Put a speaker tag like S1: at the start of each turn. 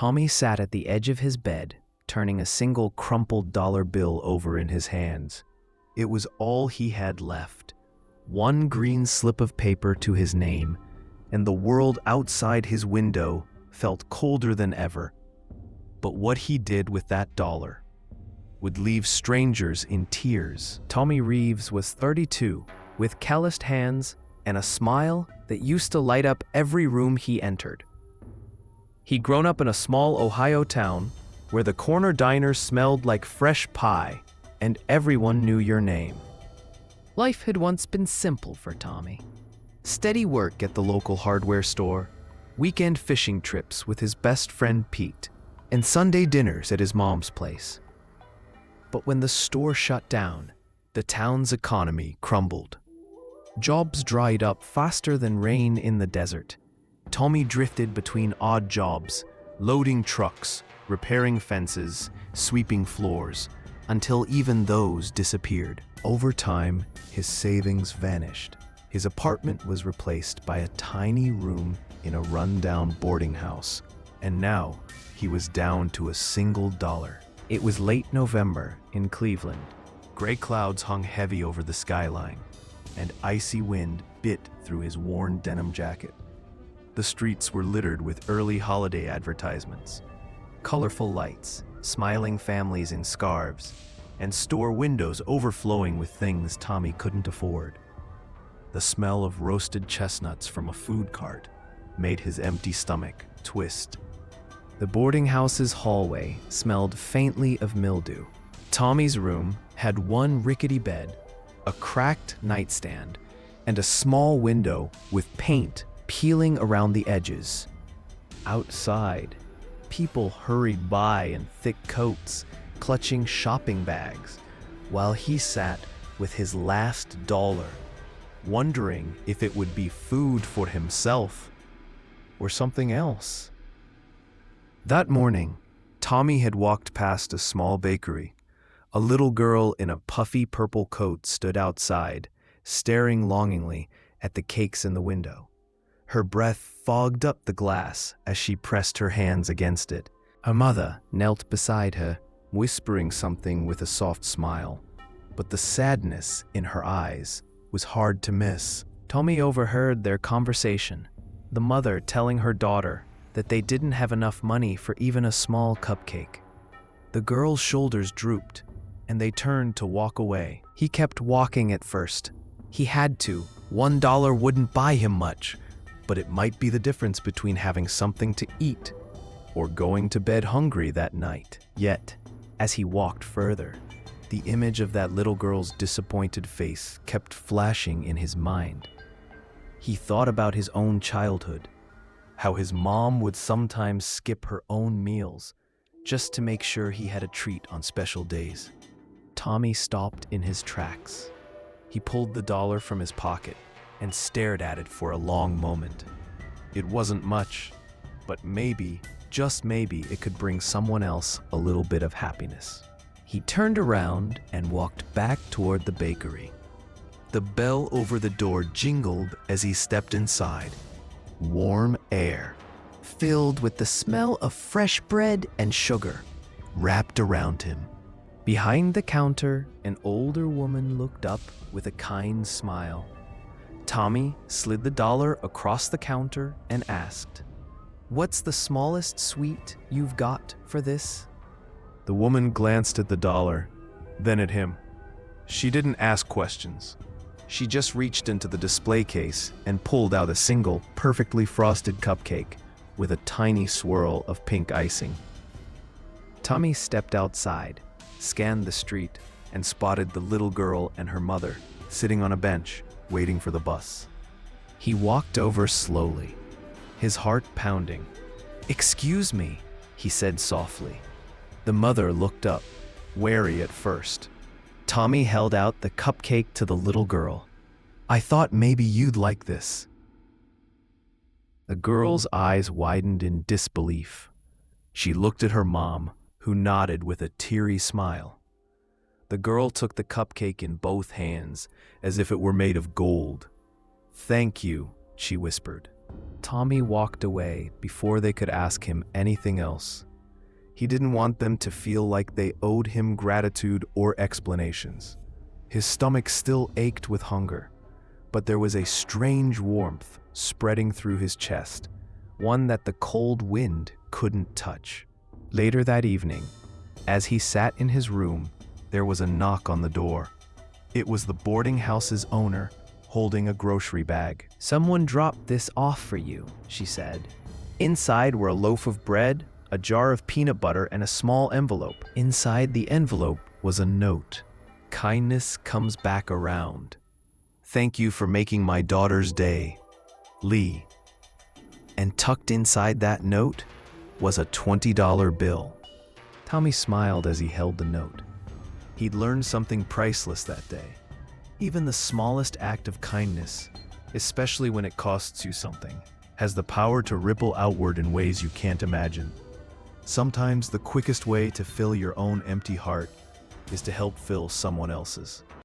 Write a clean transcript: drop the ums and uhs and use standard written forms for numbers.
S1: Tommy sat at the edge of his bed, turning a single crumpled dollar bill over in his hands. It was all he had left. One green slip of paper to his name, and the world outside his window felt colder than ever. But what he did with that dollar would leave strangers in tears. Tommy Reeves was 32, with calloused hands and a smile that used to light up every room he entered. He'd grown up in a small Ohio town where the corner diners smelled like fresh pie and everyone knew your name. Life had once been simple for Tommy. Steady work at the local hardware store, weekend fishing trips with his best friend Pete, and Sunday dinners at his mom's place. But when the store shut down, the town's economy crumbled. Jobs dried up faster than rain in the desert. Tommy drifted between odd jobs, loading trucks, repairing fences, sweeping floors, until even those disappeared. Over time, his savings vanished. His apartment was replaced by a tiny room in a rundown boarding house, and now he was down to a single dollar. It was late November in Cleveland. Gray clouds hung heavy over the skyline, and icy wind bit through his worn denim jacket. The streets were littered with early holiday advertisements, colorful lights, smiling families in scarves, and store windows overflowing with things Tommy couldn't afford. The smell of roasted chestnuts from a food cart made his empty stomach twist. The boarding house's hallway smelled faintly of mildew. Tommy's room had one rickety bed, a cracked nightstand, and a small window with paint peeling around the edges. Outside, people hurried by in thick coats, clutching shopping bags, while he sat with his last dollar, wondering if it would be food for himself or something else. That morning, Tommy had walked past a small bakery. A little girl in a puffy purple coat stood outside, staring longingly at the cakes in the window. Her breath fogged up the glass as she pressed her hands against it. Her mother knelt beside her, whispering something with a soft smile, but the sadness in her eyes was hard to miss. Tommy overheard their conversation, the mother telling her daughter that they didn't have enough money for even a small cupcake. The girl's shoulders drooped, and they turned to walk away. He kept walking at first. He had to. $1 wouldn't buy him much, but it might be the difference between having something to eat or going to bed hungry that night. Yet, as he walked further, the image of that little girl's disappointed face kept flashing in his mind. He thought about his own childhood, how his mom would sometimes skip her own meals just to make sure he had a treat on special days. Tommy stopped in his tracks. He pulled the dollar from his pocket and stared at it for a long moment. It wasn't much, but maybe, just maybe, it could bring someone else a little bit of happiness. He turned around and walked back toward the bakery. The bell over the door jingled as he stepped inside. Warm air, filled with the smell of fresh bread and sugar, wrapped around him. Behind the counter, an older woman looked up with a kind smile. Tommy slid the dollar across the counter and asked, "What's the smallest sweet you've got for this?" The woman glanced at the dollar, then at him. She didn't ask questions. She just reached into the display case and pulled out a single, perfectly frosted cupcake with a tiny swirl of pink icing. Tommy stepped outside, scanned the street, and spotted the little girl and her mother sitting on a bench, waiting for the bus. He walked over slowly, his heart pounding. "Excuse me," he said softly. The mother looked up, wary at first. Tommy held out the cupcake to the little girl. "I thought maybe you'd like this." The girl's eyes widened in disbelief. She looked at her mom, who nodded with a teary smile. The girl took the cupcake in both hands, as if it were made of gold. "Thank you," she whispered. Tommy walked away before they could ask him anything else. He didn't want them to feel like they owed him gratitude or explanations. His stomach still ached with hunger, but there was a strange warmth spreading through his chest, one that the cold wind couldn't touch. Later that evening, as he sat in his room, there was a knock on the door. It was the boarding house's owner, holding a grocery bag. "Someone dropped this off for you," she said. Inside were a loaf of bread, a jar of peanut butter, and a small envelope. Inside the envelope was a note. "Kindness comes back around. Thank you for making my daughter's day, Lee." And tucked inside that note was a $20 bill. Tommy smiled as he held the note. He'd learned something priceless that day. Even the smallest act of kindness, especially when it costs you something, has the power to ripple outward in ways you can't imagine. Sometimes the quickest way to fill your own empty heart is to help fill someone else's.